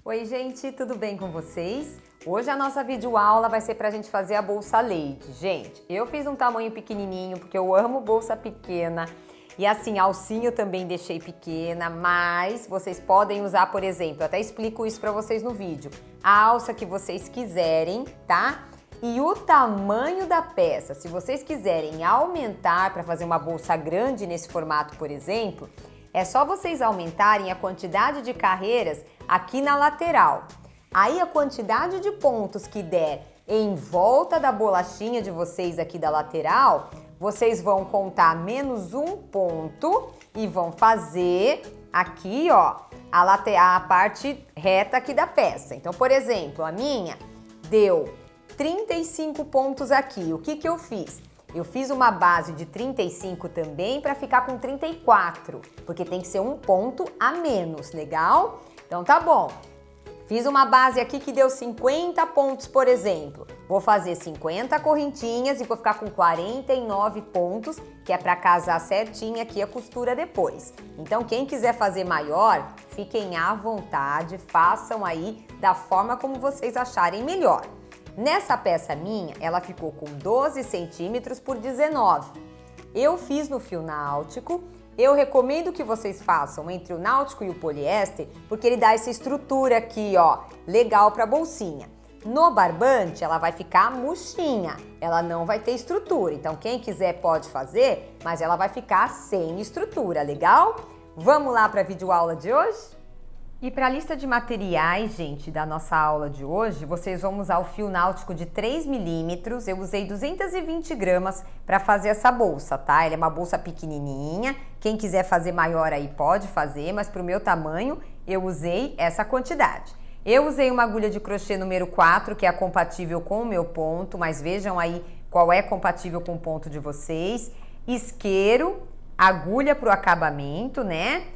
Oi gente, tudo bem com vocês? Hoje a nossa videoaula vai ser pra gente fazer a bolsa leite. Gente, eu fiz um tamanho pequenininho porque eu amo bolsa pequena. E assim, a alcinha eu também deixei pequena, mas vocês podem usar, por exemplo, eu até explico isso pra vocês no vídeo, a alça que vocês quiserem, tá? E o tamanho da peça, se vocês quiserem aumentar para fazer uma bolsa grande nesse formato, por exemplo, é só vocês aumentarem a quantidade de carreiras aqui na lateral. Aí a quantidade de pontos que der em volta da bolachinha de vocês aqui da lateral, vocês vão contar menos um ponto e vão fazer aqui, ó, a parte reta aqui da peça. Então, por exemplo, a minha deu 35 pontos aqui. O que eu fiz? Eu fiz uma base de 35 também para ficar com 34, porque tem que ser um ponto a menos, legal? Então tá bom. Fiz uma base aqui que deu 50 pontos, por exemplo. Vou fazer 50 correntinhas e vou ficar com 49 pontos, que é para casar certinho aqui a costura depois. Então quem quiser fazer maior, fiquem à vontade, façam aí da forma como vocês acharem melhor. Nessa peça minha, ela ficou com 12 centímetros por 19. Eu fiz no fio náutico. Eu recomendo que vocês façam entre o náutico e o poliéster, porque ele dá essa estrutura aqui, ó, legal para bolsinha. No barbante, ela vai ficar murchinha, ela não vai ter estrutura. Então, quem quiser pode fazer, mas ela vai ficar sem estrutura, legal? Vamos lá para a videoaula de hoje? E para a lista de materiais, gente, da nossa aula de hoje, vocês vão usar o fio náutico de 3 milímetros. Eu usei 220 gramas para fazer essa bolsa, tá? Ela é uma bolsa pequenininha. Quem quiser fazer maior aí pode fazer, mas para o meu tamanho eu usei essa quantidade. Eu usei uma agulha de crochê número 4, que é compatível com o meu ponto, mas vejam aí qual é compatível com o ponto de vocês. Isqueiro, agulha para o acabamento, né?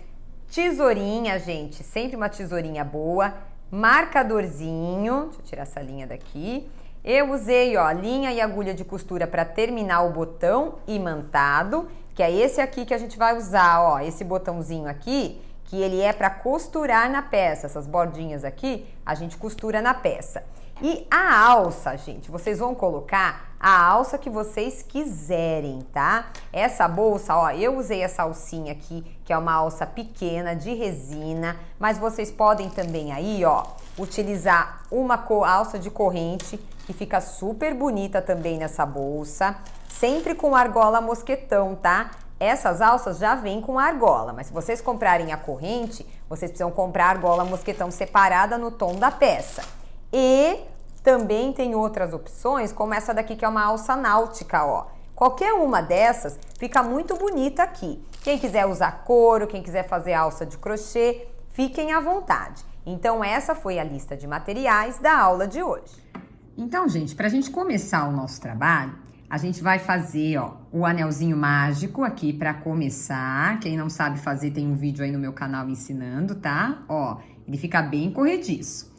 Tesourinha, gente, sempre uma tesourinha boa, marcadorzinho, deixa eu tirar essa linha daqui. Eu usei, ó, linha e agulha de costura para terminar o botão imantado, que é esse aqui que a gente vai usar, ó, esse botãozinho aqui, que ele é para costurar na peça, essas bordinhas aqui, a gente costura na peça. E a alça, gente, vocês vão colocar a alça que vocês quiserem, tá? Essa bolsa, ó, eu usei essa alcinha aqui, que é uma alça pequena de resina, mas vocês podem também aí, ó, utilizar uma alça de corrente, que fica super bonita também nessa bolsa, sempre com argola mosquetão, tá? Essas alças já vêm com argola, mas se vocês comprarem a corrente, vocês precisam comprar a argola mosquetão separada no tom da peça. E também tem outras opções, como essa daqui que é uma alça náutica, ó. Qualquer uma dessas fica muito bonita aqui. Quem quiser usar couro, quem quiser fazer alça de crochê, fiquem à vontade. Então essa foi a lista de materiais da aula de hoje. Então, gente, pra gente começar o nosso trabalho, a gente vai fazer, ó, o anelzinho mágico aqui pra começar. Quem não sabe fazer, tem um vídeo aí no meu canal ensinando, tá? Ó, ele fica bem corrediço.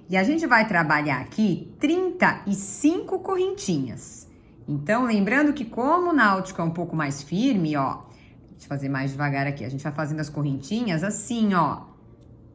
E a gente vai trabalhar aqui 35 correntinhas. Então, lembrando que como o náutico é um pouco mais firme, ó, deixa eu fazer mais devagar aqui. A gente vai fazendo as correntinhas assim, ó,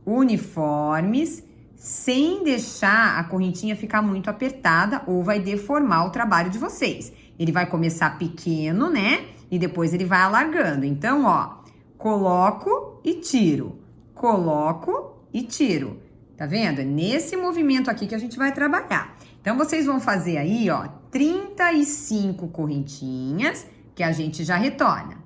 uniformes, sem deixar a correntinha ficar muito apertada ou vai deformar o trabalho de vocês. Ele vai começar pequeno, né? E depois ele vai alargando. Então, ó, coloco e tiro, coloco e tiro. Tá vendo? É nesse movimento aqui que a gente vai trabalhar. Então, vocês vão fazer aí, ó, 35 correntinhas, que a gente já retorna.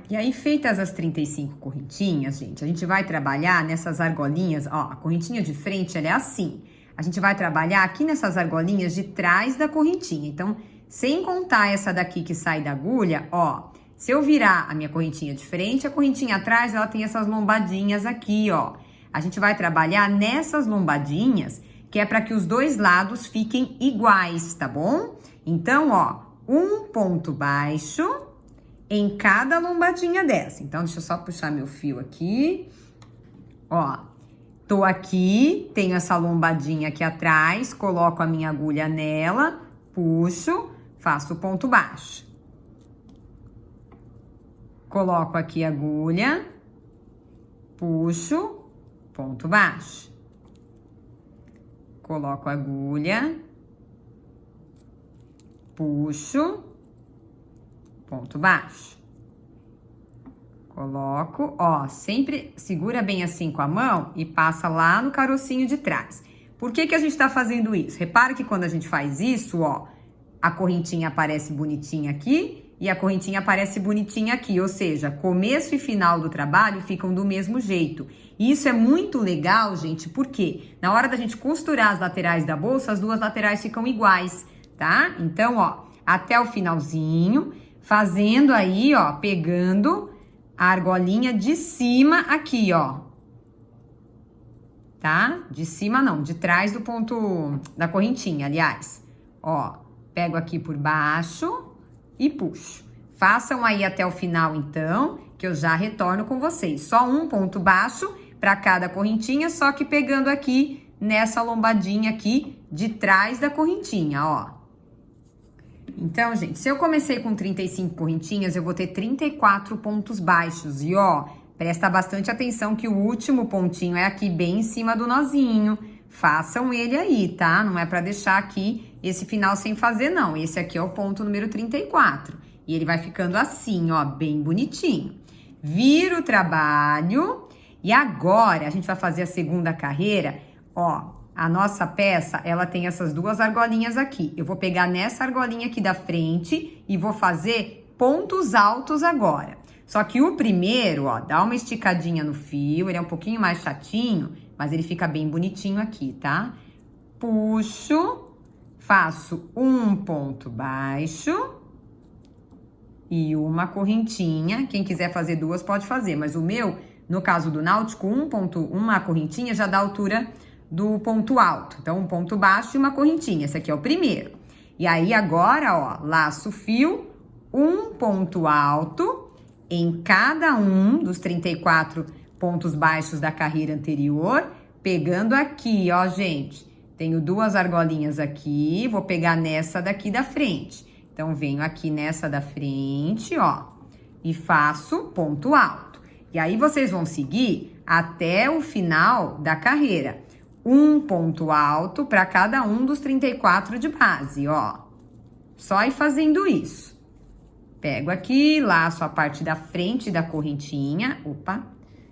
E aí, feitas as 35 correntinhas, gente, a gente vai trabalhar nessas argolinhas, ó, a correntinha de frente, ela é assim. A gente vai trabalhar aqui nessas argolinhas de trás da correntinha. Então, sem contar essa daqui que sai da agulha, ó, se eu virar a minha correntinha de frente, a correntinha atrás, ela tem essas lombadinhas aqui, ó. A gente vai trabalhar nessas lombadinhas, que é para que os dois lados fiquem iguais, tá bom? Então, ó, um ponto baixo em cada lombadinha dessa. Então, deixa eu só puxar meu fio aqui. Ó, tô aqui, tenho essa lombadinha aqui atrás, coloco a minha agulha nela, puxo, faço o ponto baixo. Coloco aqui a agulha, puxo, ponto baixo. coloco a agulha, puxo, ponto baixo. Coloco, ó, sempre segura bem assim com a mão e passa lá no carocinho de trás. Por que que a gente tá fazendo isso? Repara que quando a gente faz isso, ó, a correntinha aparece bonitinha aqui e a correntinha aparece bonitinha aqui, ou seja, começo e final do trabalho ficam do mesmo jeito. E isso é muito legal, gente, porque na hora da gente costurar as laterais da bolsa, as duas laterais ficam iguais, tá? Então, ó, até o finalzinho, fazendo aí, ó, pegando a argolinha de cima aqui, ó. Tá? De cima não, de trás do ponto da correntinha, aliás. Ó, pego aqui por baixo e puxo. Façam aí até o final, então, que eu já retorno com vocês. Só um ponto baixo para cada correntinha, só que pegando aqui nessa lombadinha aqui de trás da correntinha, ó. Então, gente, se eu comecei com 35 correntinhas, eu vou ter 34 pontos baixos. E, ó, presta bastante atenção que o último pontinho é aqui bem em cima do nozinho. Façam ele aí, tá? Não é pra deixar aqui esse final sem fazer, não. Esse aqui é o ponto número 34. E ele vai ficando assim, ó, bem bonitinho. Vira o trabalho. E agora, a gente vai fazer a segunda carreira, ó. A nossa peça, ela tem essas duas argolinhas aqui. Eu vou pegar nessa argolinha aqui da frente e vou fazer pontos altos agora. Só que o primeiro, ó, dá uma esticadinha no fio, ele é um pouquinho mais chatinho, mas ele fica bem bonitinho aqui, tá? Puxo, faço um ponto baixo e uma correntinha. Quem quiser fazer duas pode fazer, mas o meu, no caso do náutico, uma correntinha já dá a altura do ponto alto. Então, um ponto baixo e uma correntinha. Esse aqui é o primeiro. E aí, agora, ó, laço o fio, um ponto alto em cada um dos 34 pontos baixos da carreira anterior, pegando aqui, ó, gente. Tenho duas argolinhas aqui, vou pegar nessa daqui da frente. Então, venho aqui nessa da frente, ó, e faço ponto alto. E aí, vocês vão seguir até o final da carreira. Um ponto alto para cada um dos 34 de base, ó. Só ir fazendo isso. Pego aqui, laço a parte da frente da correntinha. Opa,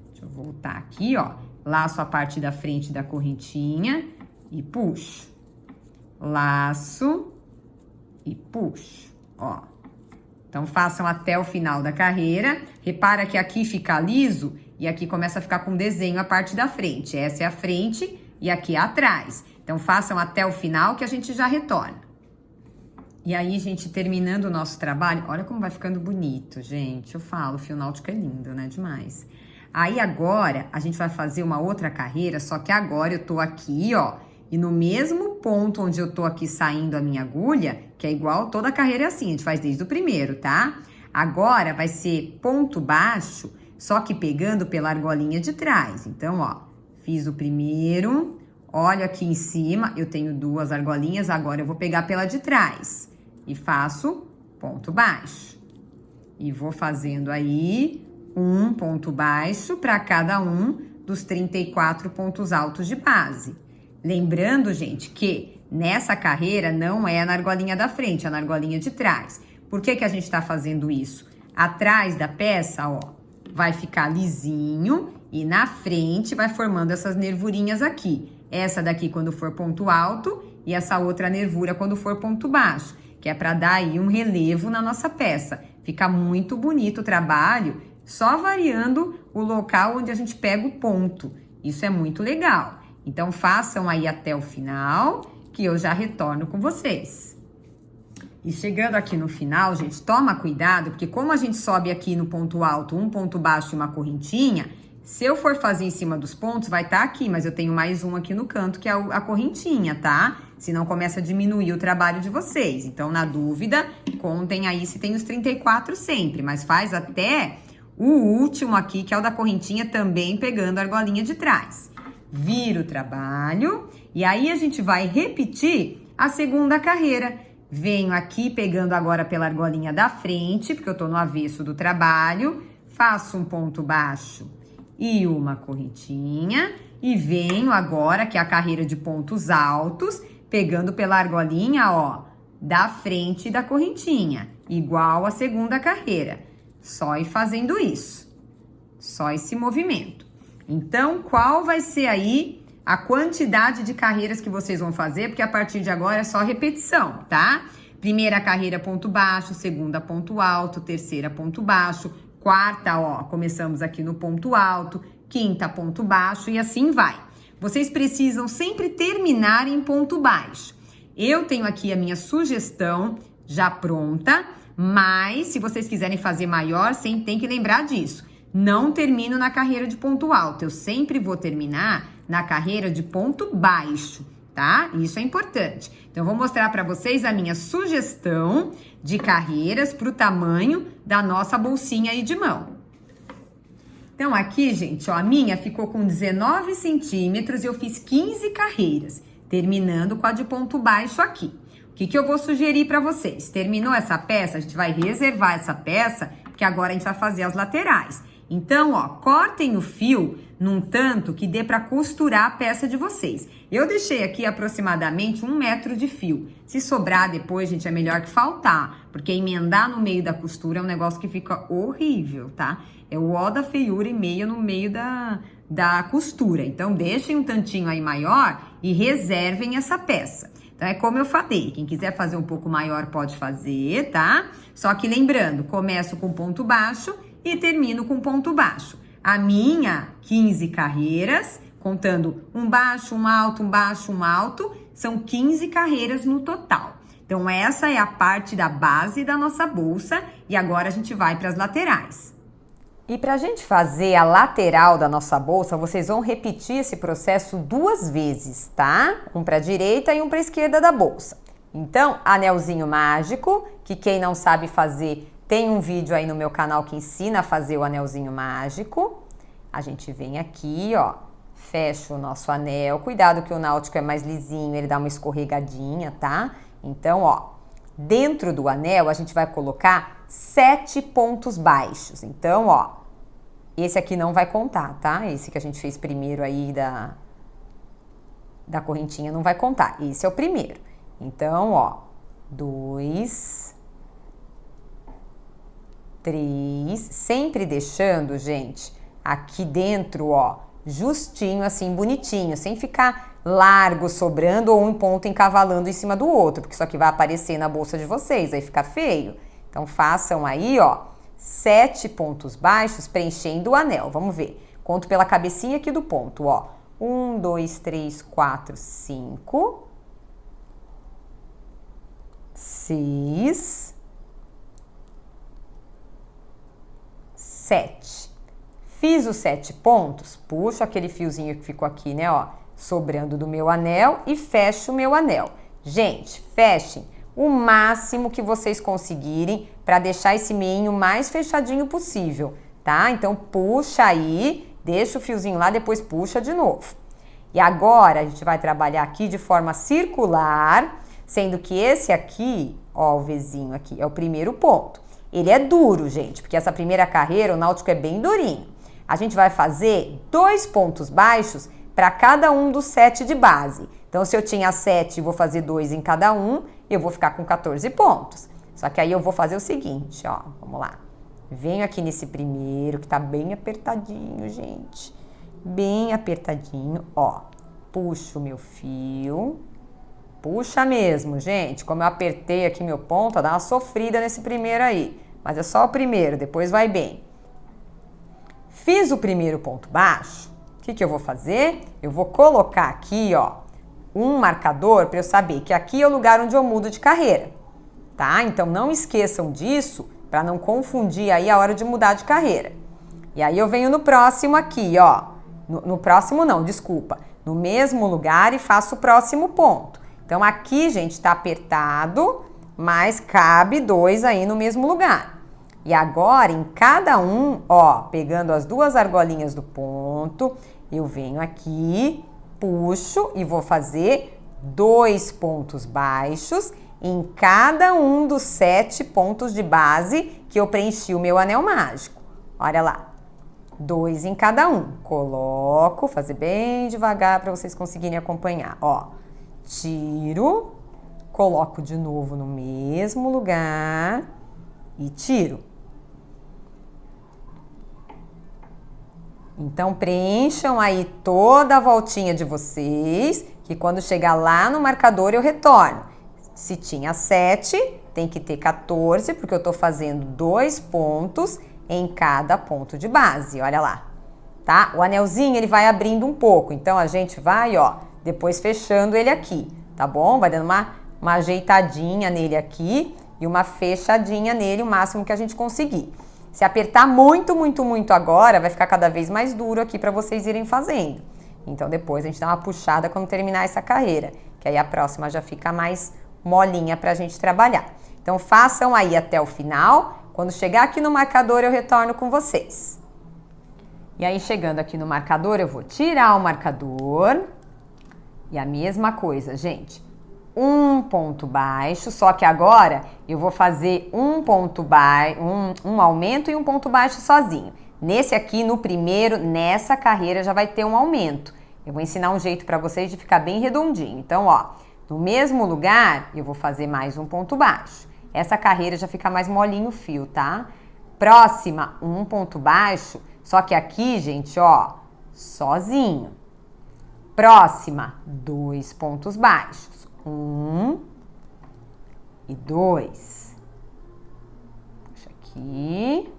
deixa eu voltar aqui, ó. Laço a parte da frente da correntinha e puxo. Laço e puxo, ó. Então, façam até o final da carreira. Repara que aqui fica liso e aqui começa a ficar com desenho a parte da frente. Essa é a frente e aqui atrás. Então, façam até o final que a gente já retorna. E aí, gente, terminando o nosso trabalho, olha como vai ficando bonito, gente. Eu falo, o fio náutico é lindo, né? Demais. Aí, agora, a gente vai fazer uma outra carreira, só que agora eu tô aqui, ó, e no mesmo ponto onde eu tô aqui saindo a minha agulha, que é igual toda a carreira é assim, a gente faz desde o primeiro, tá? Agora, vai ser ponto baixo, só que pegando pela argolinha de trás. Então, ó, fiz o primeiro, olho aqui em cima, eu tenho duas argolinhas, agora eu vou pegar pela de trás. E faço ponto baixo. E vou fazendo aí um ponto baixo para cada um dos 34 pontos altos de base. Lembrando, gente, que nessa carreira não é na argolinha da frente, é na argolinha de trás. Por que que a gente tá fazendo isso? Atrás da peça, ó, vai ficar lisinho e na frente vai formando essas nervurinhas aqui. Essa daqui quando for ponto alto e essa outra nervura quando for ponto baixo, que é para dar aí um relevo na nossa peça. Fica muito bonito o trabalho, só variando o local onde a gente pega o ponto. Isso é muito legal. Então, façam aí até o final, que eu já retorno com vocês. E chegando aqui no final, gente, toma cuidado, porque como a gente sobe aqui no ponto alto, um ponto baixo e uma correntinha, se eu for fazer em cima dos pontos, vai estar aqui, mas eu tenho mais um aqui no canto, que é a correntinha, tá? Senão começa a diminuir o trabalho de vocês. Então, na dúvida, contem aí se tem os 34 sempre, mas faz até o último aqui, que é o da correntinha, também pegando a argolinha de trás. Vira o trabalho, e aí a gente vai repetir a segunda carreira. Venho aqui pegando agora pela argolinha da frente, porque eu tô no avesso do trabalho, faço um ponto baixo e uma correntinha, E venho agora, que é a carreira de pontos altos, pegando pela argolinha, ó, da frente da correntinha, igual a segunda carreira. Só ir fazendo isso. Só esse movimento. Então, qual vai ser aí a quantidade de carreiras que vocês vão fazer? Porque a partir de agora é só repetição, tá? Primeira carreira, ponto baixo, segunda, ponto alto, terceira, ponto baixo, quarta, ó, começamos aqui no ponto alto, quinta, ponto baixo e assim vai. Vocês precisam sempre terminar em ponto baixo. Eu tenho aqui a minha sugestão já pronta, mas se vocês quiserem fazer maior, sempre tem que lembrar disso. Não termino na carreira de ponto alto, eu sempre vou terminar na carreira de ponto baixo, tá? Isso é importante. Então, eu vou mostrar para vocês a minha sugestão de carreiras para o tamanho da nossa bolsinha aí de mão. Então, aqui, gente, ó, a minha ficou com 19 centímetros e eu fiz 15 carreiras, terminando com a de ponto baixo aqui. O que eu vou sugerir para vocês? Terminou essa peça, a gente vai reservar essa peça, porque agora a gente vai fazer as laterais. Então, ó, cortem o fio num tanto que dê para costurar a peça de vocês. Eu deixei aqui aproximadamente 1 metro de fio. Se sobrar depois, gente, é melhor que faltar, porque emendar no meio da costura é um negócio que fica horrível, tá? É o ó da feiura e meia no meio da costura. Então, deixem um tantinho aí maior e reservem essa peça. Então, é como eu falei, quem quiser fazer um pouco maior pode fazer, tá? Só que lembrando, começo com ponto baixo e termino com ponto baixo. A minha, 15 carreiras, contando um baixo, um alto, um baixo, um alto, são 15 carreiras no total. Então, essa é a parte da base da nossa bolsa e agora a gente vai para as laterais. E para a gente fazer a lateral da nossa bolsa, vocês vão repetir esse processo 2 vezes, tá? Um para a direita e um para a esquerda da bolsa. Então, anelzinho mágico, que quem não sabe fazer, tem um vídeo aí no meu canal que ensina a fazer o anelzinho mágico. A gente vem aqui, ó, fecha o nosso anel. Cuidado que o náutico é mais lisinho, ele dá uma escorregadinha, tá? Então, ó, dentro do anel a gente vai colocar 7 pontos baixos. Então, ó, esse aqui não vai contar, tá? Esse que a gente fez primeiro aí da correntinha não vai contar. Esse é o primeiro. Então, ó, 2, 3, sempre deixando, gente, aqui dentro, ó, justinho, assim, bonitinho, sem ficar largo, sobrando ou um ponto encavalando em cima do outro, porque isso aqui vai aparecer na bolsa de vocês, aí fica feio. Então, façam aí, ó, 7 pontos baixos preenchendo o anel. Vamos ver. Conto pela cabecinha aqui do ponto, ó. 1, 2, 3, 4, 5, 6, 7. Fiz os 7 pontos, puxo aquele fiozinho que ficou aqui, né, ó, sobrando do meu anel e fecho o meu anel. Gente, fechem o máximo que vocês conseguirem para deixar esse meinho mais fechadinho possível, tá? Então, puxa aí, deixa o fiozinho lá, depois puxa de novo. E agora, a gente vai trabalhar aqui de forma circular, sendo que esse aqui, ó, o Vzinho aqui, é o primeiro ponto. Ele é duro, gente, porque essa primeira carreira, o náutico é bem durinho. A gente vai fazer 2 pontos baixos para cada um dos 7 de base. Então, se eu tinha 7 e vou fazer 2 em cada um, eu vou ficar com 14 pontos. Só que aí eu vou fazer o seguinte, ó, vamos lá. Venho aqui nesse primeiro, que tá bem apertadinho, gente. Bem apertadinho, ó. Puxo o meu fio. Puxa mesmo, gente. Como eu apertei aqui meu ponto, ó, dá uma sofrida nesse primeiro aí. Mas é só o primeiro, depois vai bem. Fiz o primeiro ponto baixo. O que eu vou fazer? Eu vou colocar aqui, ó, um marcador para eu saber que aqui é o lugar onde eu mudo de carreira, tá? Então, não esqueçam disso para não confundir aí a hora de mudar de carreira. E aí eu venho no próximo aqui, ó. No próximo não, desculpa. No mesmo lugar e faço o próximo ponto. Então, aqui, gente, tá apertado, mas cabe 2 aí no mesmo lugar. E agora, em cada um, ó, pegando as 2 argolinhas do ponto, eu venho aqui, puxo e vou fazer 2 pontos baixos em cada um dos 7 pontos de base que eu preenchi o meu anel mágico. Olha lá. 2 em cada um. Coloco, fazer bem devagar para vocês conseguirem acompanhar. Ó, tiro, coloco de novo no mesmo lugar e tiro. Então, preencham aí toda a voltinha de vocês, que quando chegar lá no marcador eu retorno. Se tinha 7, tem que ter 14, porque eu tô fazendo 2 pontos em cada ponto de base, olha lá, tá? O anelzinho, ele vai abrindo um pouco, então a gente vai, ó, depois fechando ele aqui, tá bom? Vai dando uma ajeitadinha nele aqui e uma fechadinha nele, o máximo que a gente conseguir. Se apertar muito, muito, muito agora, vai ficar cada vez mais duro aqui para vocês irem fazendo. Então depois a gente dá uma puxada quando terminar essa carreira, que aí a próxima já fica mais molinha pra gente trabalhar. Então façam aí até o final. Quando chegar aqui no marcador, eu retorno com vocês. E aí, chegando aqui no marcador, eu vou tirar o marcador. E a mesma coisa, gente. Um ponto baixo, só que agora eu vou fazer um ponto baixo, um aumento e um ponto baixo sozinho. Nesse aqui, no primeiro, nessa carreira, já vai ter um aumento. Eu vou ensinar um jeito para vocês de ficar bem redondinho. Então, ó, no mesmo lugar, eu vou fazer mais um ponto baixo. Essa carreira já fica mais molinho o fio, tá? Próxima, um ponto baixo, só que aqui, gente, ó, sozinho. Próxima, 2 pontos baixos. 1 e 2. Puxa aqui.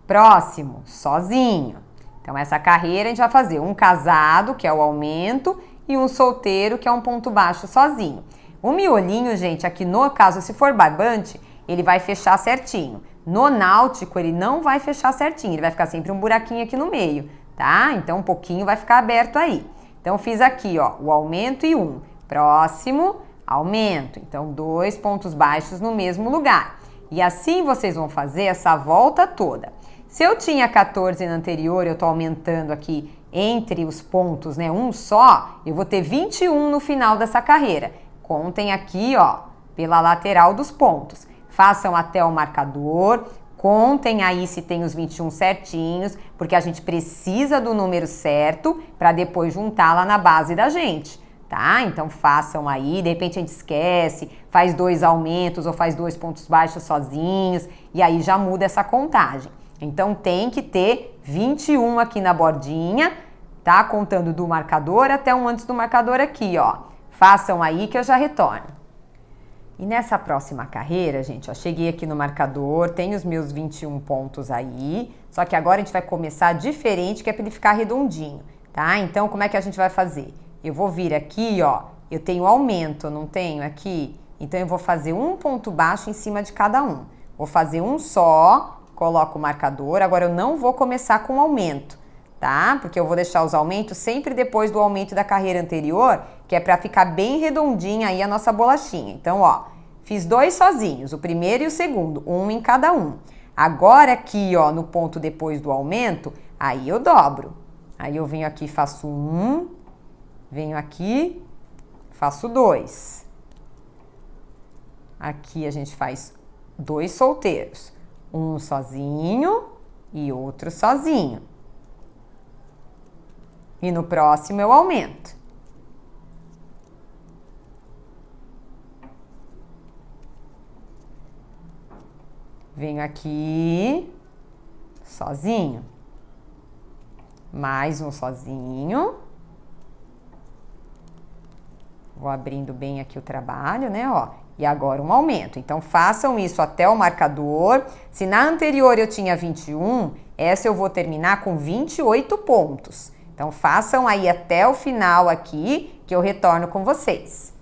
Próximo, sozinho. Então, essa carreira a gente vai fazer um casado, que é o aumento, e um solteiro, que é um ponto baixo sozinho. O miolinho, gente, aqui no caso, se for barbante, ele vai fechar certinho. No náutico, ele não vai fechar certinho, ele vai ficar sempre um buraquinho aqui no meio, tá? Então, um pouquinho vai ficar aberto aí. Então, fiz aqui, ó, o aumento e 1. Próximo, aumento. Então, 2 pontos baixos no mesmo lugar. E assim vocês vão fazer essa volta toda. Se eu tinha 14 no anterior, eu tô aumentando aqui entre os pontos, né, um só, eu vou ter 21 no final dessa carreira. Contem aqui, ó, pela lateral dos pontos. Façam até o marcador, contem aí se tem os 21 certinhos, porque a gente precisa do número certo para depois juntar lá na base da gente, tá? Então façam aí, de repente a gente esquece, faz 2 aumentos ou faz 2 pontos baixos sozinhos, e aí já muda essa contagem. Então tem que ter 21 aqui na bordinha, tá? Contando do marcador até um antes do marcador aqui, ó. Façam aí que eu já retorno. E nessa próxima carreira, gente, ó, cheguei aqui no marcador, tenho os meus 21 pontos aí, só que agora a gente vai começar diferente, que é para ele ficar redondinho, tá? Então, como é que a gente vai fazer? Eu vou vir aqui, ó, eu tenho aumento, não tenho aqui? Então, eu vou fazer um ponto baixo em cima de cada um. Vou fazer um só, coloco o marcador, agora eu não vou começar com aumento, tá? Porque eu vou deixar os aumentos sempre depois do aumento da carreira anterior, que é para ficar bem redondinha aí a nossa bolachinha. Então, ó, fiz 2 sozinhos, o primeiro e o segundo, um em cada um. Agora aqui, ó, no ponto depois do aumento, aí eu dobro. Aí eu venho aqui e faço 1, venho aqui, faço 2. Aqui a gente faz 2 solteiros, um sozinho e outro sozinho. E no próximo eu aumento. Venho aqui, sozinho. Mais um sozinho. Vou abrindo bem aqui o trabalho, né, ó. E agora um aumento. Então, façam isso até o marcador. Se na anterior eu tinha 21, essa eu vou terminar com 28 pontos. Então, façam aí até o final aqui, que eu retorno com vocês.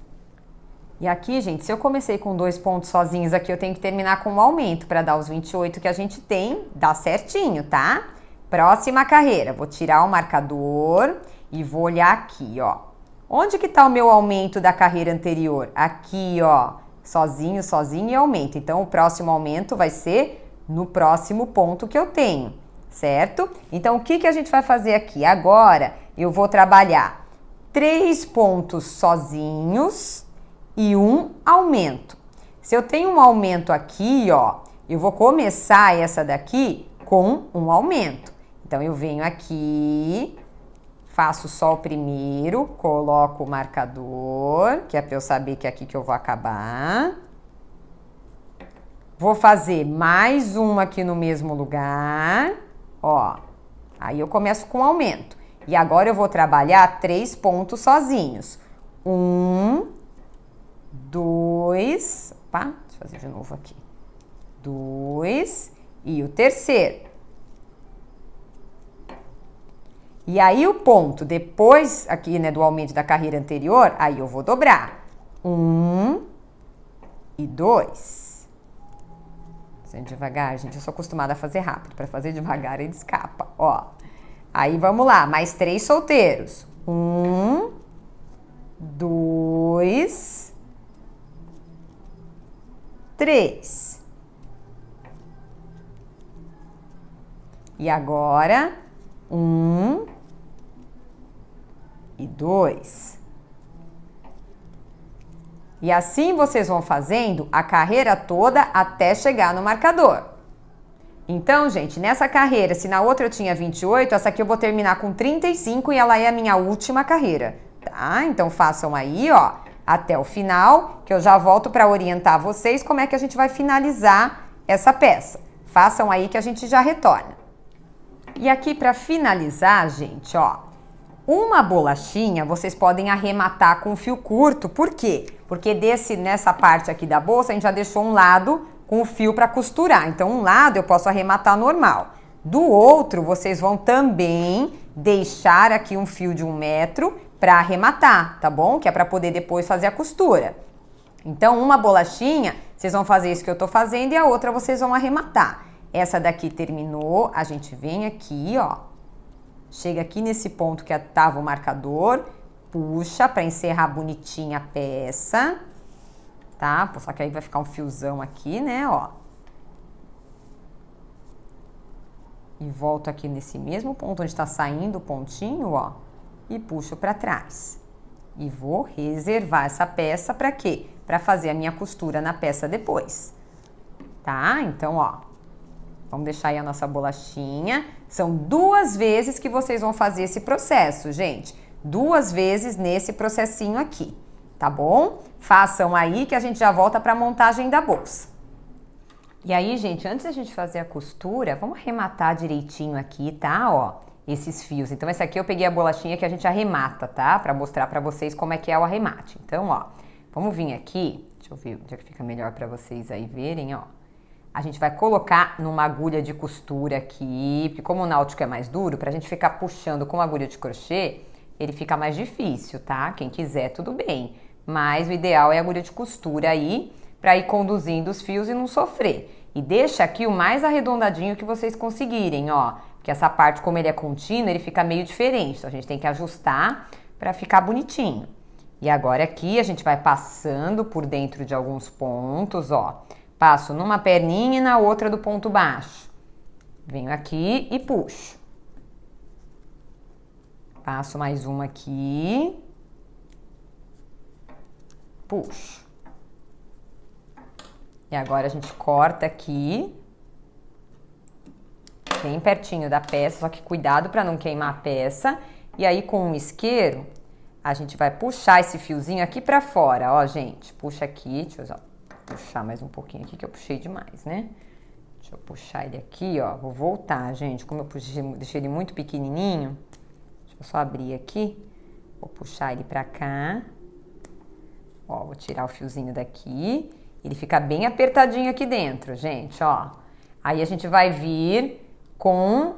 E aqui, gente, se eu comecei com 2 pontos sozinhos aqui, eu tenho que terminar com um aumento para dar os 28 que a gente tem, dá certinho, tá? Próxima carreira, vou tirar o marcador e vou olhar aqui, ó. Onde que tá o meu aumento da carreira anterior? Aqui, ó, sozinho, sozinho e aumento. Então, o próximo aumento vai ser no próximo ponto que eu tenho, certo? Então, o que que a gente vai fazer aqui? Agora, eu vou trabalhar 3 pontos sozinhos e um aumento. Se eu tenho um aumento aqui, ó, eu vou começar essa daqui com um aumento. Então, eu venho aqui, faço só o primeiro, coloco o marcador, que é para eu saber que é aqui que eu vou acabar. Vou fazer mais uma aqui no mesmo lugar, ó. Aí eu começo com aumento. E agora eu vou trabalhar 3 pontos sozinhos. 1, 2, opa, deixa eu fazer de novo aqui. 2 e o terceiro. E aí o ponto, depois aqui, né, do aumento da carreira anterior, aí eu vou dobrar. 1 e 2. Fazendo devagar, gente, eu sou acostumada a fazer rápido. Para fazer devagar, ele escapa, ó. Aí vamos lá, mais 3 solteiros. 1, 2, 3. E agora, 1 e 2. E assim vocês vão fazendo a carreira toda até chegar no marcador. Então, gente, nessa carreira, se na outra eu tinha 28, essa aqui eu vou terminar com 35 e ela é a minha última carreira, tá? Então façam aí, ó, até o final, que eu já volto para orientar vocês como é que a gente vai finalizar essa peça. Façam aí que a gente já retorna. E aqui para finalizar, gente, ó, uma bolachinha vocês podem arrematar com fio curto. Por quê? Porque nessa parte aqui da bolsa a gente já deixou um lado com o fio para costurar. Então um lado eu posso arrematar normal. Do outro vocês vão também deixar aqui um fio de 1 metro para arrematar, tá bom? Que é para poder depois fazer a costura. Então uma bolachinha, vocês vão fazer isso que eu tô fazendo e a outra vocês vão arrematar. Essa daqui terminou, a gente vem aqui, ó. Chega aqui nesse ponto que estava o marcador, puxa para encerrar bonitinha a peça, tá? Só que aí vai ficar um fiozão aqui, né, ó. E volto aqui nesse mesmo ponto onde está saindo o pontinho, ó, e puxo para trás. E vou reservar essa peça para quê? Para fazer a minha costura na peça depois, tá? Então, ó. Vamos deixar aí a nossa bolachinha. São 2 vezes que vocês vão fazer esse processo, gente. 2 vezes nesse processinho aqui, tá bom? Façam aí que a gente já volta para a montagem da bolsa. E aí, gente, antes da gente fazer a costura, vamos arrematar direitinho aqui, tá? Ó, esses fios. Então, essa aqui eu peguei a bolachinha que a gente arremata, tá? Para mostrar para vocês como é que é o arremate. Então, ó, vamos vir aqui. Deixa eu ver onde é que fica melhor para vocês aí verem, ó. A gente vai colocar numa agulha de costura aqui, porque como o náutico é mais duro, pra gente ficar puxando com agulha de crochê, ele fica mais difícil, tá? Quem quiser, tudo bem. Mas o ideal é a agulha de costura aí, pra ir conduzindo os fios e não sofrer. E deixa aqui o mais arredondadinho que vocês conseguirem, ó. Porque essa parte, como ele é contínuo, ele fica meio diferente. Então a gente tem que ajustar pra ficar bonitinho. E agora aqui a gente vai passando por dentro de alguns pontos, ó. Passo numa perninha e na outra do ponto baixo. Venho aqui e puxo. Passo mais uma aqui. Puxo. E agora a gente corta aqui. Bem pertinho da peça, só que cuidado para não queimar a peça. E aí com o isqueiro, a gente vai puxar esse fiozinho aqui para fora, ó, gente. Puxa aqui, deixa eu puxar mais um pouquinho aqui, que eu puxei demais, né? Deixa eu puxar ele aqui, ó. Vou voltar, gente. Como eu deixei ele muito pequenininho, deixa eu só abrir aqui. Vou puxar ele pra cá. Ó, vou tirar o fiozinho daqui. Ele fica bem apertadinho aqui dentro, gente, ó. Aí a gente vai vir com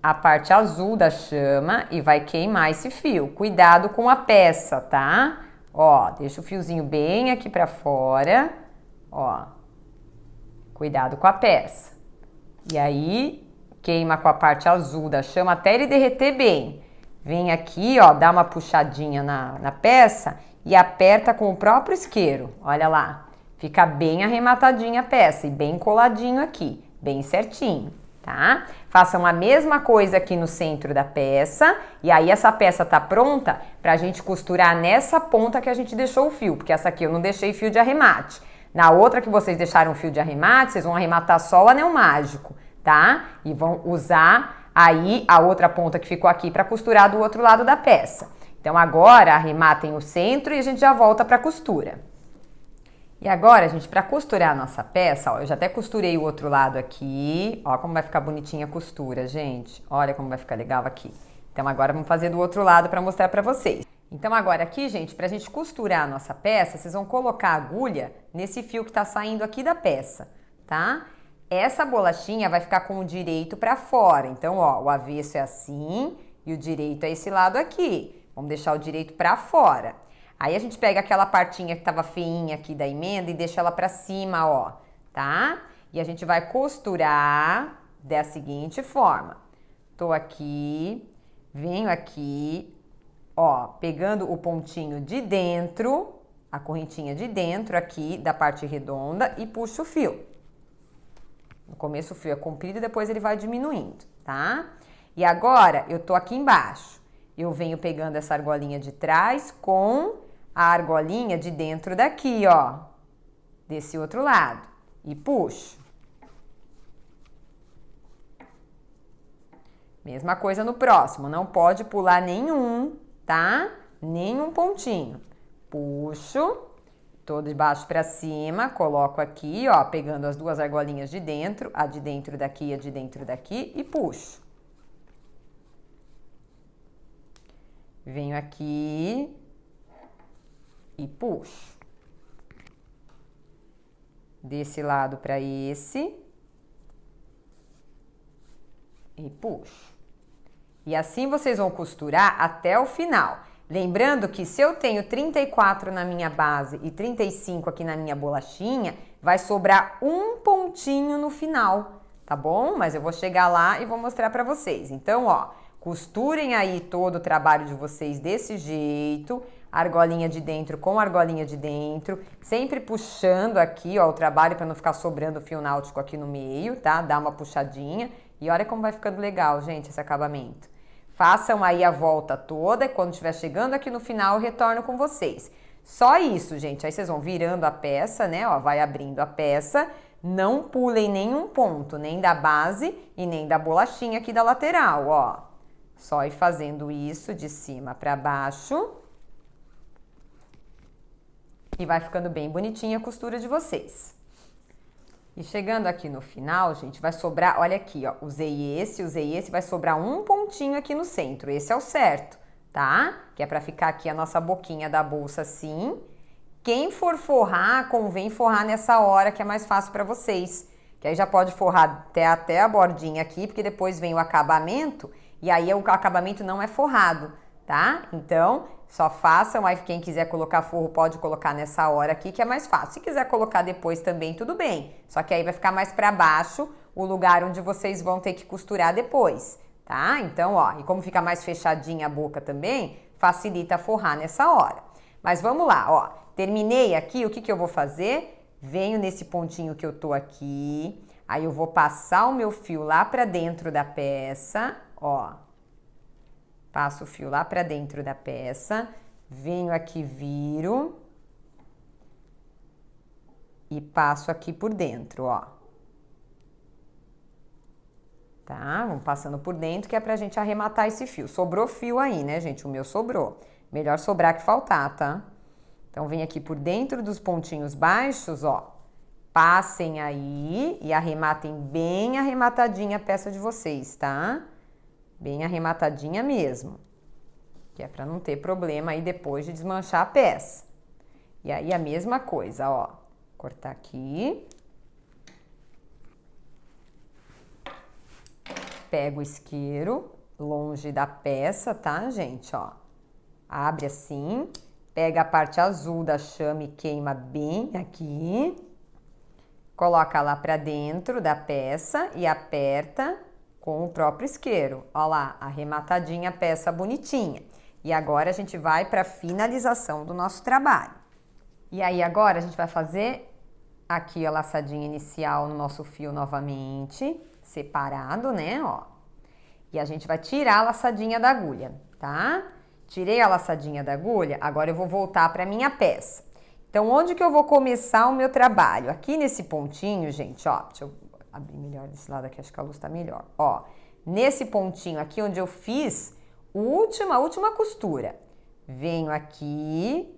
a parte azul da chama e vai queimar esse fio. Cuidado com a peça, tá? Ó, deixa o fiozinho bem aqui pra fora. Ó, cuidado com a peça. E aí, queima com a parte azul da chama até ele derreter bem. Vem aqui, ó, dá uma puxadinha na peça e aperta com o próprio isqueiro. Olha lá, fica bem arrematadinha a peça e bem coladinho aqui, bem certinho, tá? Façam a mesma coisa aqui no centro da peça e aí essa peça tá pronta pra gente costurar nessa ponta que a gente deixou o fio, porque essa aqui eu não deixei fio de arremate. Na outra que vocês deixaram o fio de arremate, vocês vão arrematar só o anel mágico. tá? E vão usar aí a outra ponta que ficou aqui para costurar do outro lado da peça. Então agora arrematem o centro e a gente já volta para a costura. E agora, gente, para costurar a nossa peça, ó, eu já até costurei o outro lado aqui. Ó como vai ficar bonitinha a costura, gente. Olha como vai ficar legal aqui. Então agora vamos fazer do outro lado para mostrar para vocês. Então agora aqui, gente, pra gente costurar a nossa peça, vocês vão colocar a agulha nesse fio que tá saindo aqui da peça, tá? Essa bolachinha vai ficar com o direito pra fora. Então, ó, o avesso é assim e o direito é esse lado aqui. Vamos deixar o direito pra fora. Aí a gente pega aquela partinha que tava feinha aqui da emenda e deixa ela pra cima, ó, tá? E a gente vai costurar da seguinte forma. Tô aqui, venho aqui, ó, pegando o pontinho de dentro, a correntinha de dentro aqui da parte redonda e puxo o fio. No começo o fio é comprido e depois ele vai diminuindo, tá? E agora eu tô aqui embaixo. Eu venho pegando essa argolinha de trás com a argolinha de dentro daqui, ó, desse outro lado, e puxo. Mesma coisa no próximo, não pode pular nenhum, tá? Nenhum pontinho. Puxo, todo de baixo pra cima, coloco aqui, ó, pegando as duas argolinhas de dentro, a de dentro daqui e a de dentro daqui, e puxo. Venho aqui e puxo. Desse lado para esse. E puxo. E assim vocês vão costurar até o final. Lembrando que se eu tenho 34 na minha base e 35 aqui na minha bolachinha, vai sobrar um pontinho no final, tá bom? Mas eu vou chegar lá e vou mostrar para vocês. Então, ó, costurem aí todo o trabalho de vocês desse jeito, argolinha de dentro com argolinha de dentro, sempre puxando aqui, ó, o trabalho para não ficar sobrando fio náutico aqui no meio, tá? Dá uma puxadinha e olha como vai ficando legal, gente, esse acabamento. Façam aí a volta toda e quando estiver chegando aqui no final eu retorno com vocês. Só isso, gente, aí vocês vão virando a peça, né, ó, vai abrindo a peça, não pulem nenhum ponto, nem da base e nem da bolachinha aqui da lateral, ó. Só ir fazendo isso de cima para baixo. E vai ficando bem bonitinha a costura de vocês. E chegando aqui no final, gente, vai sobrar, olha aqui, ó, usei esse, vai sobrar um pontinho aqui no centro, esse é o certo, tá? Que é pra ficar aqui a nossa boquinha da bolsa assim. Quem for forrar, convém forrar nessa hora que é mais fácil pra vocês. Que aí já pode forrar até a bordinha aqui, porque depois vem o acabamento e aí o acabamento não é forrado, tá? Então, só façam, aí quem quiser colocar forro pode colocar nessa hora aqui que é mais fácil. Se quiser colocar depois também, tudo bem. Só que aí vai ficar mais pra baixo o lugar onde vocês vão ter que costurar depois, tá? Então, ó, e como fica mais fechadinha a boca também, facilita forrar nessa hora. Mas vamos lá, ó, terminei aqui, o que que eu vou fazer? Venho nesse pontinho que eu tô aqui, aí eu vou passar o meu fio lá pra dentro da peça, ó. Passo o fio lá pra dentro da peça, venho aqui, viro e passo aqui por dentro, ó. Tá? Vamos passando por dentro que é pra gente arrematar esse fio. Sobrou fio aí, né, gente? O meu sobrou. Melhor sobrar que faltar, tá? Então, vem aqui por dentro dos pontinhos baixos, ó. Passem aí e arrematem bem arrematadinha a peça de vocês, tá? Bem arrematadinha mesmo, que é para não ter problema aí depois de desmanchar a peça. E aí a mesma coisa, ó, cortar aqui. Pego o isqueiro longe da peça, tá, gente, ó. Abre assim, pega a parte azul da chama e queima bem aqui. Coloca lá para dentro da peça e aperta com o próprio isqueiro. Ó lá, arrematadinha a peça bonitinha. E agora a gente vai para a finalização do nosso trabalho. E aí agora a gente vai fazer aqui a laçadinha inicial no nosso fio novamente, separado, né, ó. E a gente vai tirar a laçadinha da agulha, tá? Tirei a laçadinha da agulha, agora eu vou voltar para minha peça. Então, onde que eu vou começar o meu trabalho? Aqui nesse pontinho, gente, ó, deixa eu abrir melhor desse lado aqui, acho que a luz tá melhor. Ó, nesse pontinho aqui onde eu fiz a última costura, venho aqui,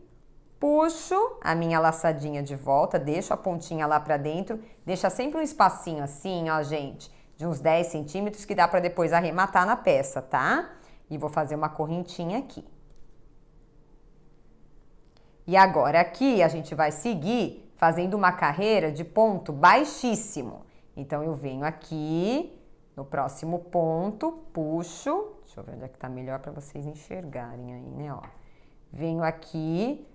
puxo a minha laçadinha de volta, deixo a pontinha lá pra dentro, deixa sempre um espacinho assim, ó, gente, de uns 10 centímetros que dá pra depois arrematar na peça, tá? E vou fazer uma correntinha aqui. E agora aqui a gente vai seguir fazendo uma carreira de ponto baixíssimo. Então, eu venho aqui no próximo ponto, puxo, deixa eu ver onde é que tá melhor para vocês enxergarem aí, né, ó. Venho aqui,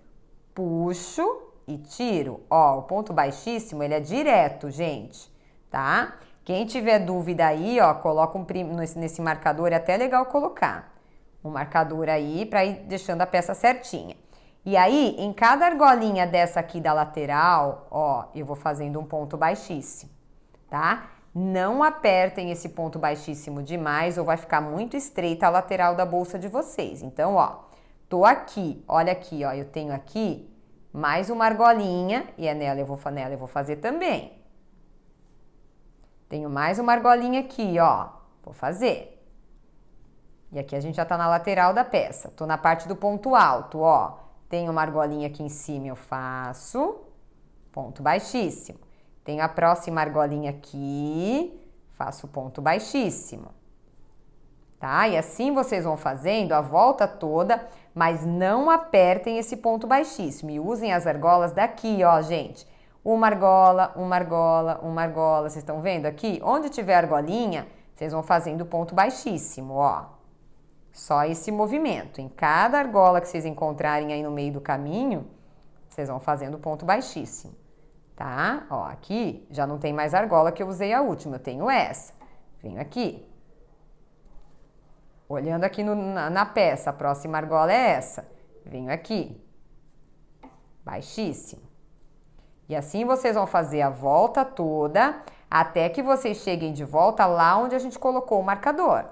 puxo e tiro. Ó, o ponto baixíssimo, ele é direto, gente, tá? Quem tiver dúvida aí, ó, coloca nesse marcador, é até legal colocar um marcador aí para ir deixando a peça certinha. E aí, em cada argolinha dessa aqui da lateral, ó, eu vou fazendo um ponto baixíssimo, tá? Não apertem esse ponto baixíssimo demais ou vai ficar muito estreita a lateral da bolsa de vocês. Então, ó, tô aqui, olha aqui, ó, eu tenho aqui mais uma argolinha e é nela eu vou fazer também. Tenho mais uma argolinha aqui, ó, vou fazer. E aqui a gente já tá na lateral da peça. Tô na parte do ponto alto, ó. Tenho uma argolinha aqui em cima, eu faço ponto baixíssimo. Tenho a próxima argolinha aqui, faço ponto baixíssimo. Tá? E assim vocês vão fazendo a volta toda, mas não apertem esse ponto baixíssimo. E usem as argolas daqui, ó, gente. Uma argola, uma argola, uma argola. Vocês estão vendo aqui? Onde tiver argolinha, vocês vão fazendo ponto baixíssimo, ó. Só esse movimento. Em cada argola que vocês encontrarem aí no meio do caminho, vocês vão fazendo ponto baixíssimo, tá? Ó, aqui já não tem mais argola que eu usei a última, eu tenho essa. Venho aqui. Olhando aqui na peça, a próxima argola é essa. Venho aqui. Baixíssimo. E assim vocês vão fazer a volta toda, até que vocês cheguem de volta lá onde a gente colocou o marcador.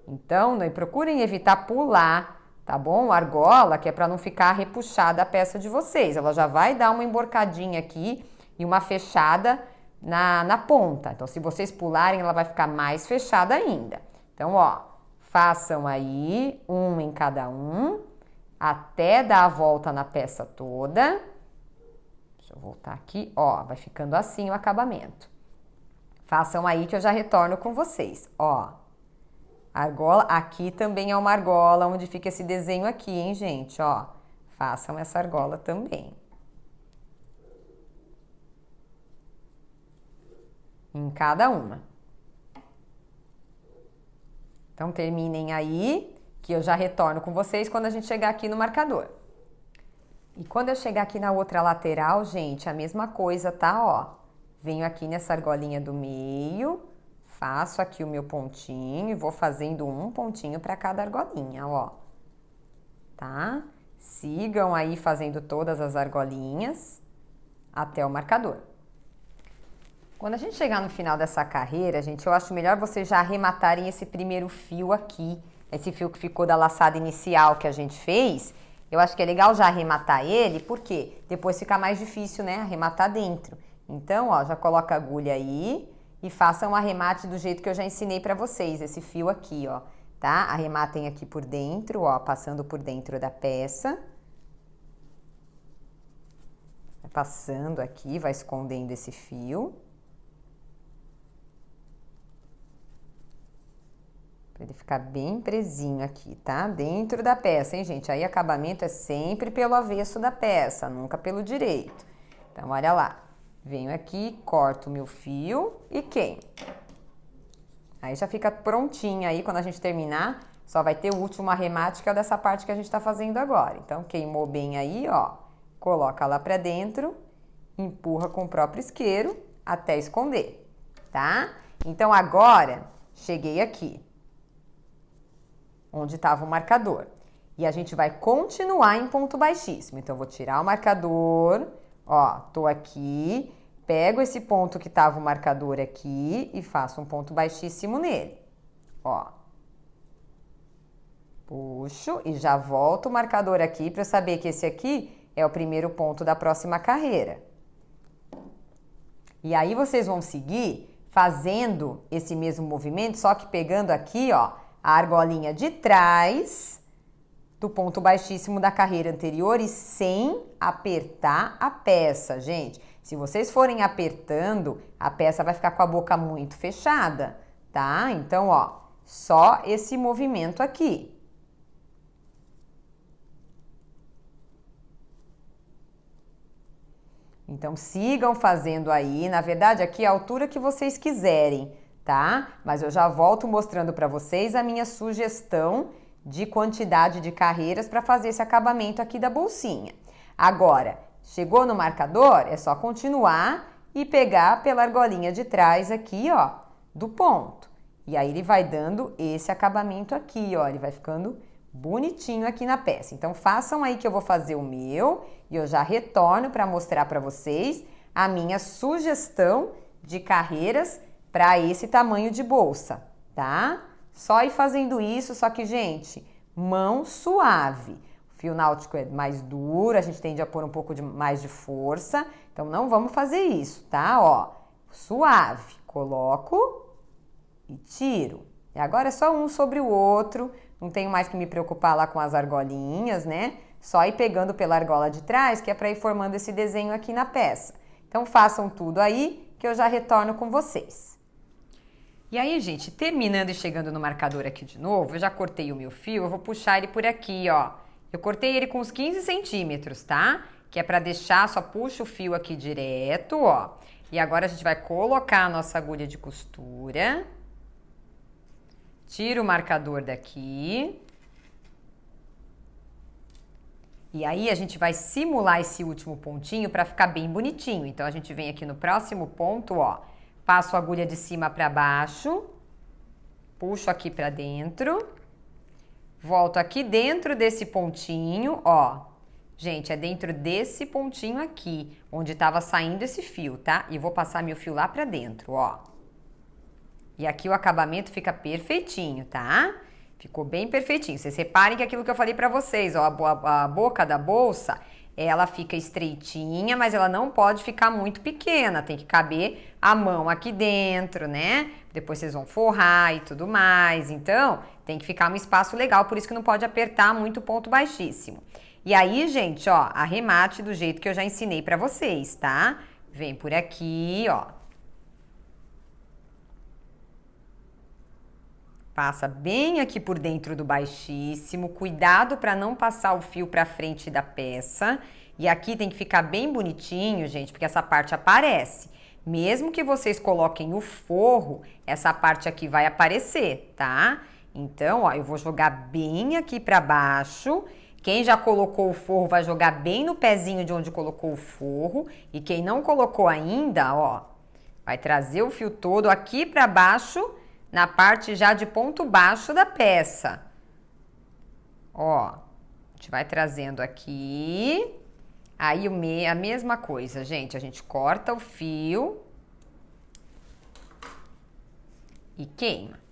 Então, procurem evitar pular, tá bom? Argola, que é para não ficar repuxada a peça de vocês. Ela já vai dar uma emborcadinha aqui e uma fechada na ponta. Então, se vocês pularem, ela vai ficar mais fechada ainda. Então, ó, façam aí um em cada um, até dar a volta na peça toda. Deixa eu voltar aqui, ó, vai ficando assim o acabamento. Façam aí que eu já retorno com vocês, ó. Argola, aqui também é uma argola onde fica esse desenho aqui, hein, gente, ó. Façam essa argola também. Em cada uma. Então, terminem aí, que eu já retorno com vocês quando a gente chegar aqui no marcador. E quando eu chegar aqui na outra lateral, gente, a mesma coisa, tá, ó. Venho aqui nessa argolinha do meio, faço aqui o meu pontinho e vou fazendo um pontinho para cada argolinha, ó. Tá? Sigam aí fazendo todas as argolinhas até o marcador. Quando a gente chegar no final dessa carreira, gente, eu acho melhor vocês já arrematarem esse primeiro fio aqui, esse fio que ficou da laçada inicial que a gente fez. Eu acho que é legal já arrematar ele, porque depois fica mais difícil, né, arrematar dentro. Então, ó, já coloca a agulha aí e façam um arremate do jeito que eu já ensinei pra vocês, esse fio aqui, ó, tá? Arrematem aqui por dentro, ó, passando por dentro da peça. Vai passando aqui, vai escondendo esse fio. Pra ele ficar bem presinho aqui, tá? Dentro da peça, hein, gente? Aí, acabamento é sempre pelo avesso da peça, nunca pelo direito. Então, olha lá. Venho aqui, corto o meu fio e queimo. Aí já fica prontinho aí, quando a gente terminar, só vai ter o último arremate, que é dessa parte que a gente tá fazendo agora. Então, queimou bem aí, ó, coloca lá pra dentro, empurra com o próprio isqueiro até esconder, tá? Então, agora, cheguei aqui, onde tava o marcador. E a gente vai continuar em ponto baixíssimo. Então, eu vou tirar o marcador... Ó, tô aqui, pego esse ponto que tava o marcador aqui e faço um ponto baixíssimo nele. Ó. Puxo e já volto o marcador aqui para eu saber que esse aqui é o primeiro ponto da próxima carreira. E aí vocês vão seguir fazendo esse mesmo movimento, só que pegando aqui, ó, a argolinha de trás do ponto baixíssimo da carreira anterior e sem apertar a peça, gente. Se vocês forem apertando, a peça vai ficar com a boca muito fechada, tá? Então, ó, só esse movimento aqui. Então, sigam fazendo aí, na verdade, aqui a altura que vocês quiserem, tá? Mas eu já volto mostrando para vocês a minha sugestão de quantidade de carreiras para fazer esse acabamento aqui da bolsinha. Agora, chegou no marcador, é só continuar e pegar pela argolinha de trás aqui, ó, do ponto. E aí ele vai dando esse acabamento aqui, ó, ele vai ficando bonitinho aqui na peça. Então façam aí que eu vou fazer o meu e eu já retorno para mostrar para vocês a minha sugestão de carreiras para esse tamanho de bolsa, tá? Só ir fazendo isso, só que, gente, mão suave. O fio náutico é mais duro, a gente tende a pôr um pouco mais de força, então não vamos fazer isso, tá? Ó, suave, coloco e tiro. E agora é só um sobre o outro, não tenho mais que me preocupar lá com as argolinhas, né? Só ir pegando pela argola de trás, que é para ir formando esse desenho aqui na peça. Então façam tudo aí, que eu já retorno com vocês. E aí, gente, terminando e chegando no marcador aqui de novo, eu já cortei o meu fio, eu vou puxar ele por aqui, ó. Eu cortei ele com uns 15 centímetros, tá? Que é para deixar, só puxa o fio aqui direto, ó. E agora a gente vai colocar a nossa agulha de costura. Tira o marcador daqui. E aí a gente vai simular esse último pontinho para ficar bem bonitinho. Então a gente vem aqui no próximo ponto, ó. Passo a agulha de cima para baixo. Puxo aqui para dentro. Volto aqui dentro desse pontinho, ó. Gente, é dentro desse pontinho aqui, onde estava saindo esse fio, tá? E vou passar meu fio lá para dentro, ó. E aqui o acabamento fica perfeitinho, tá? Ficou bem perfeitinho. Vocês reparem que aquilo que eu falei pra vocês, ó, a boca da bolsa, ela fica estreitinha, mas ela não pode ficar muito pequena. Tem que caber a mão aqui dentro, né? Depois vocês vão forrar e tudo mais. Então, tem que ficar um espaço legal, por isso que não pode apertar muito o ponto baixíssimo. E aí, gente, ó, arremate do jeito que eu já ensinei pra vocês, tá? Vem por aqui, ó. Passa bem aqui por dentro do baixíssimo, cuidado para não passar o fio para frente da peça. E aqui tem que ficar bem bonitinho, gente, porque essa parte aparece. Mesmo que vocês coloquem o forro, essa parte aqui vai aparecer, tá? Então, ó, eu vou jogar bem aqui para baixo. Quem já colocou o forro vai jogar bem no pezinho de onde colocou o forro. E quem não colocou ainda, ó, vai trazer o fio todo aqui para baixo, na parte já de ponto baixo da peça. Ó, a gente vai trazendo aqui. Aí a mesma coisa, gente. A gente corta o fio e queima.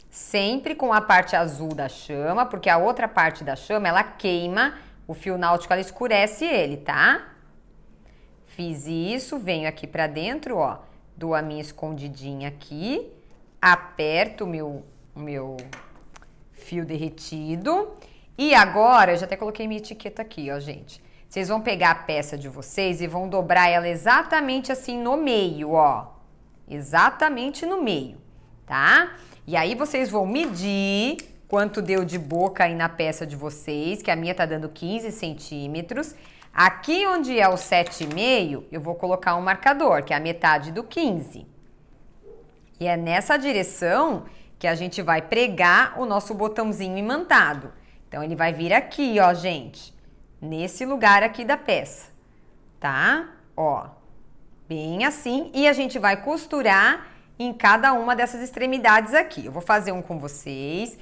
Sempre com a parte azul da chama, porque a outra parte da chama, ela queima o fio náutico, ela escurece ele, tá? Fiz isso, venho aqui pra dentro, ó. Dou a minha escondidinha aqui, aperto o meu fio derretido. E agora, eu já até coloquei minha etiqueta aqui, ó, gente. Vocês vão pegar a peça de vocês e vão dobrar ela exatamente assim no meio, ó. Exatamente no meio, tá? E aí vocês vão medir quanto deu de boca aí na peça de vocês, que a minha tá dando 15 centímetros. Aqui onde é o 7,5, eu vou colocar um marcador, que é a metade do 15. E é nessa direção que a gente vai pregar o nosso botãozinho imantado. Então, ele vai vir aqui, ó, gente, nesse lugar aqui da peça, tá? Ó, bem assim. E a gente vai costurar em cada uma dessas extremidades aqui. Eu vou fazer um com vocês.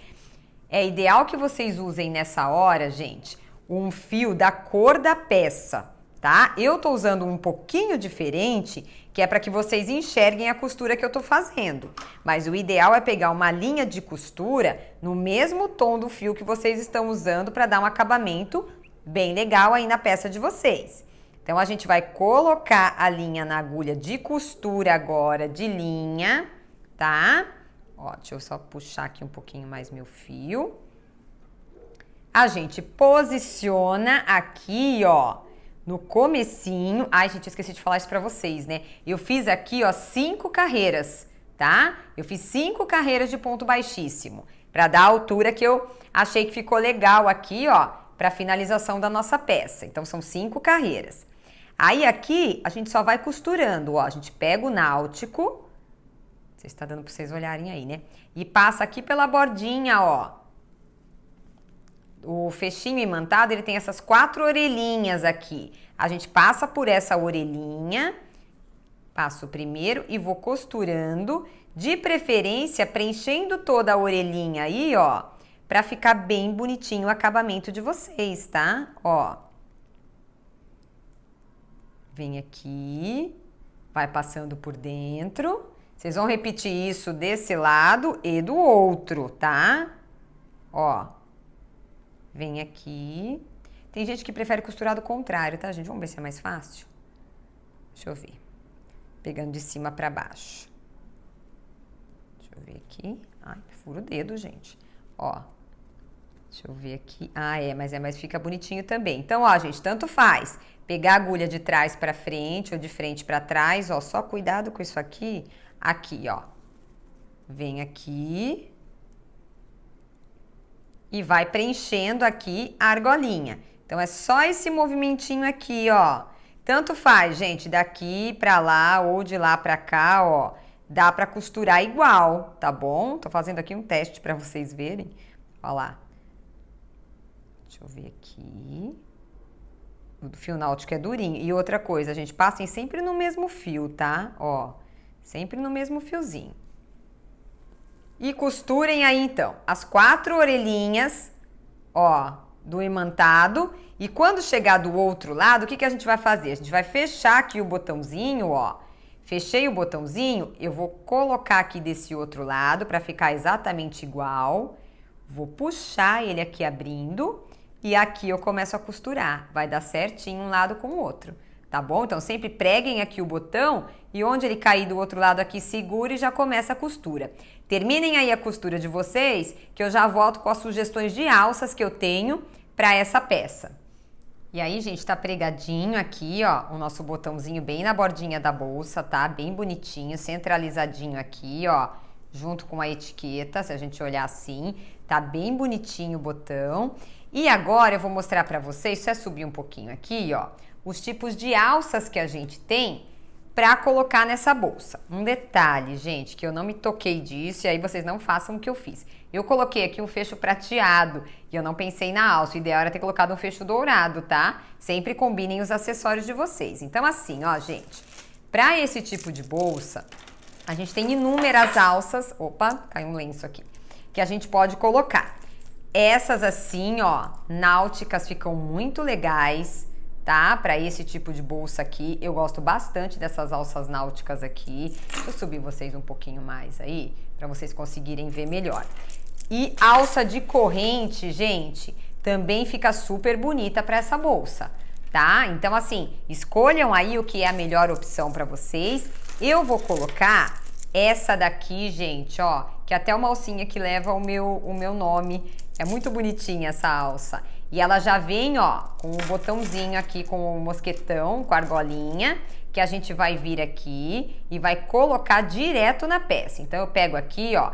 É ideal que vocês usem nessa hora, gente, um fio da cor da peça, tá? Eu tô usando um pouquinho diferente, que é para que vocês enxerguem a costura que eu tô fazendo. Mas o ideal é pegar uma linha de costura no mesmo tom do fio que vocês estão usando para dar um acabamento bem legal aí na peça de vocês. Então, a gente vai colocar a linha na agulha de costura agora, de linha, tá? Ó, deixa eu só puxar aqui um pouquinho mais meu fio. A gente posiciona aqui, ó, no comecinho. Ai, gente, eu esqueci de falar isso pra vocês, né? Eu fiz aqui, ó, 5 carreiras, tá? Eu fiz 5 carreiras de ponto baixíssimo, pra dar a altura que eu achei que ficou legal aqui, ó, pra finalização da nossa peça. Então, são 5 carreiras. Aí, aqui, a gente só vai costurando, ó. A gente pega o náutico, não sei se tá dando pra vocês olharem aí, né? E passa aqui pela bordinha, ó. O fechinho imantado, ele tem essas 4 orelhinhas aqui. A gente passa por essa orelhinha, passo primeiro e vou costurando, de preferência preenchendo toda a orelhinha aí, ó, pra ficar bem bonitinho o acabamento de vocês, tá? Ó. Vem aqui, vai passando por dentro. Vocês vão repetir isso desse lado e do outro, tá? Ó. Vem aqui. Tem gente que prefere costurar do contrário, tá, gente? Vamos ver se é mais fácil? Deixa eu ver. Pegando de cima pra baixo. Deixa eu ver aqui. Ai, furo o dedo, gente. Ó. Deixa eu ver aqui. Ah, mas fica bonitinho também. Então, ó, gente, tanto faz. Pegar a agulha de trás pra frente ou de frente pra trás, ó. Só cuidado com isso aqui. Aqui, ó. Vem aqui. E vai preenchendo aqui a argolinha. Então, é só esse movimentinho aqui, ó. Tanto faz, gente, daqui pra lá ou de lá pra cá, ó. Dá pra costurar igual, tá bom? Tô fazendo aqui um teste pra vocês verem. Ó lá. Deixa eu ver aqui. O fio náutico é durinho. E outra coisa, gente, passem sempre no mesmo fio, tá? Ó, sempre no mesmo fiozinho. E costurem aí, então, as 4 orelhinhas, ó, do imantado. E quando chegar do outro lado, o que a gente vai fazer? A gente vai fechar aqui o botãozinho, ó. Fechei o botãozinho, eu vou colocar aqui desse outro lado para ficar exatamente igual. Vou puxar ele aqui abrindo e aqui eu começo a costurar. Vai dar certinho um lado com o outro, tá bom? Então, sempre preguem aqui o botão e onde ele cair do outro lado aqui, segure e já começa a costura. Terminem aí a costura de vocês, que eu já volto com as sugestões de alças que eu tenho para essa peça. E aí, gente, tá pregadinho aqui, ó, o nosso botãozinho bem na bordinha da bolsa, tá? Bem bonitinho, centralizadinho aqui, ó, junto com a etiqueta, se a gente olhar assim, tá bem bonitinho o botão. E agora eu vou mostrar pra vocês, só subir um pouquinho aqui, ó, os tipos de alças que a gente tem pra colocar nessa bolsa. Um detalhe, gente, que eu não me toquei disso e aí vocês não façam o que eu fiz. Eu coloquei aqui um fecho prateado e eu não pensei na alça. O ideal era ter colocado um fecho dourado, tá? Sempre combinem os acessórios de vocês. Então assim, ó, gente, pra esse tipo de bolsa, a gente tem inúmeras alças. Opa, caiu um lenço aqui. Que a gente pode colocar. Essas assim, ó, náuticas ficam muito legais, tá? Para esse tipo de bolsa aqui, eu gosto bastante dessas alças náuticas aqui. Deixa eu subir vocês um pouquinho mais aí, para vocês conseguirem ver melhor. E alça de corrente, gente, também fica super bonita para essa bolsa, tá? Então, assim, escolham aí o que é a melhor opção para vocês. Eu vou colocar essa daqui, gente, ó, que é até uma alcinha que leva o meu nome. É muito bonitinha essa alça. E ela já vem, ó, com o botãozinho aqui, com o mosquetão, com a argolinha, que a gente vai vir aqui e vai colocar direto na peça. Então, eu pego aqui, ó,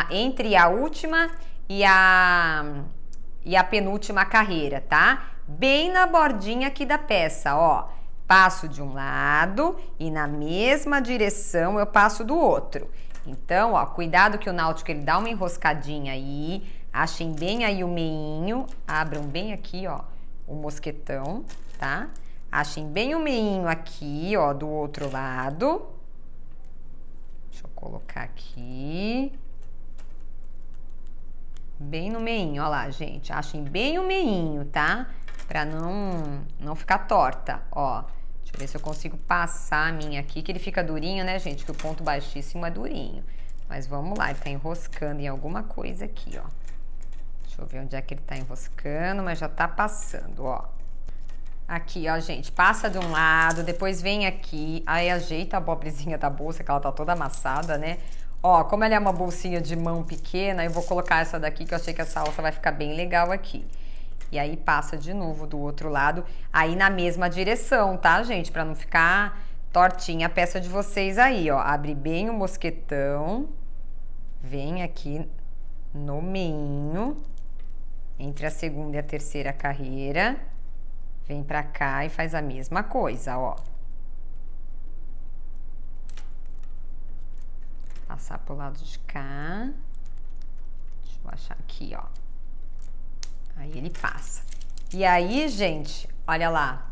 entre a última e a penúltima carreira, tá? Bem na bordinha aqui da peça, ó. Passo de um lado e na mesma direção eu passo do outro. Então, ó, cuidado que o náutico ele dá uma enroscadinha aí. Achem bem aí o meinho, abram bem aqui, ó, o mosquetão, tá? Achem bem o meinho aqui, ó, do outro lado. Deixa eu colocar aqui. Bem no meinho, ó lá, gente. Achem bem o meinho, tá? Pra não ficar torta, ó. Deixa eu ver se eu consigo passar a minha aqui, que ele fica durinho, né, gente? Que o ponto baixíssimo é durinho. Mas vamos lá, ele tá enroscando em alguma coisa aqui, ó. Deixa eu ver onde é que ele tá enroscando, mas já tá passando, ó. Aqui, ó, gente, passa de um lado, depois vem aqui, aí ajeita a pobrezinha da bolsa, que ela tá toda amassada, né? Ó, como ela é uma bolsinha de mão pequena, eu vou colocar essa daqui, que eu achei que essa alça vai ficar bem legal aqui. E aí passa de novo do outro lado, aí na mesma direção, tá, gente? Pra não ficar tortinha a peça de vocês aí, ó. Abre bem o mosquetão, vem aqui no meio, entre a segunda e a terceira carreira. Vem pra cá e faz a mesma coisa, ó. Passar pro lado de cá. Deixa eu achar aqui, ó. Aí ele passa. E aí, gente, olha lá.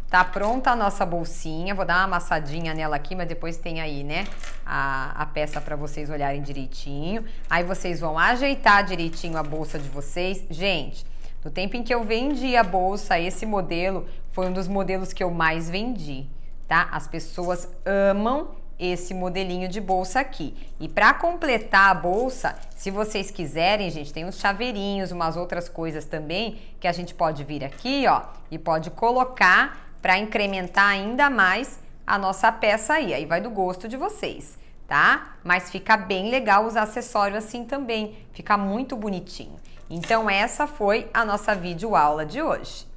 Tá pronta a nossa bolsinha. Vou dar uma amassadinha nela aqui, mas depois tem aí, né, a peça pra vocês olharem direitinho. Aí vocês vão ajeitar direitinho a bolsa de vocês. Gente, no tempo em que eu vendi a bolsa, esse modelo foi um dos modelos que eu mais vendi, tá? As pessoas amam esse modelinho de bolsa aqui. E para completar a bolsa, se vocês quiserem, gente, tem uns chaveirinhos, umas outras coisas também que a gente pode vir aqui, ó, e pode colocar para incrementar ainda mais a nossa peça aí. Aí vai do gosto de vocês, tá? Mas fica bem legal os acessórios assim também, fica muito bonitinho. Então essa foi a nossa videoaula de hoje.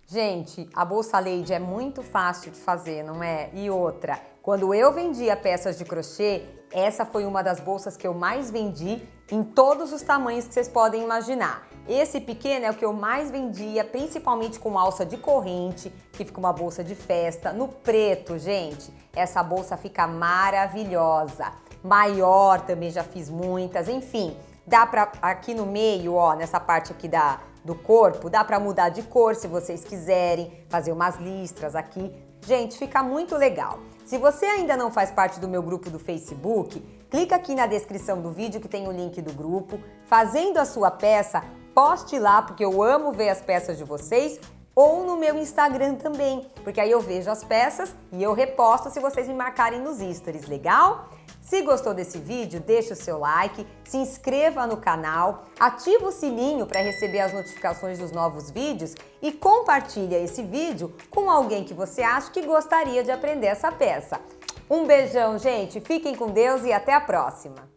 Gente, a bolsa Lady é muito fácil de fazer, não é? E outra, quando eu vendia peças de crochê, essa foi uma das bolsas que eu mais vendi em todos os tamanhos que vocês podem imaginar. Esse pequeno é o que eu mais vendia, principalmente com alça de corrente, que fica uma bolsa de festa. No preto, gente, essa bolsa fica maravilhosa. Maior também já fiz muitas, enfim. Dá pra, aqui no meio, ó, nessa parte aqui do corpo, dá pra mudar de cor se vocês quiserem, fazer umas listras aqui. Gente, fica muito legal. Se você ainda não faz parte do meu grupo do Facebook, clica aqui na descrição do vídeo que tem o link do grupo. Fazendo a sua peça, poste lá, porque eu amo ver as peças de vocês, ou no meu Instagram também, porque aí eu vejo as peças e eu reposto se vocês me marcarem nos stories, legal? Se gostou desse vídeo, deixa o seu like, se inscreva no canal, ativa o sininho para receber as notificações dos novos vídeos e compartilha esse vídeo com alguém que você acha que gostaria de aprender essa peça. Um beijão, gente, fiquem com Deus e até a próxima!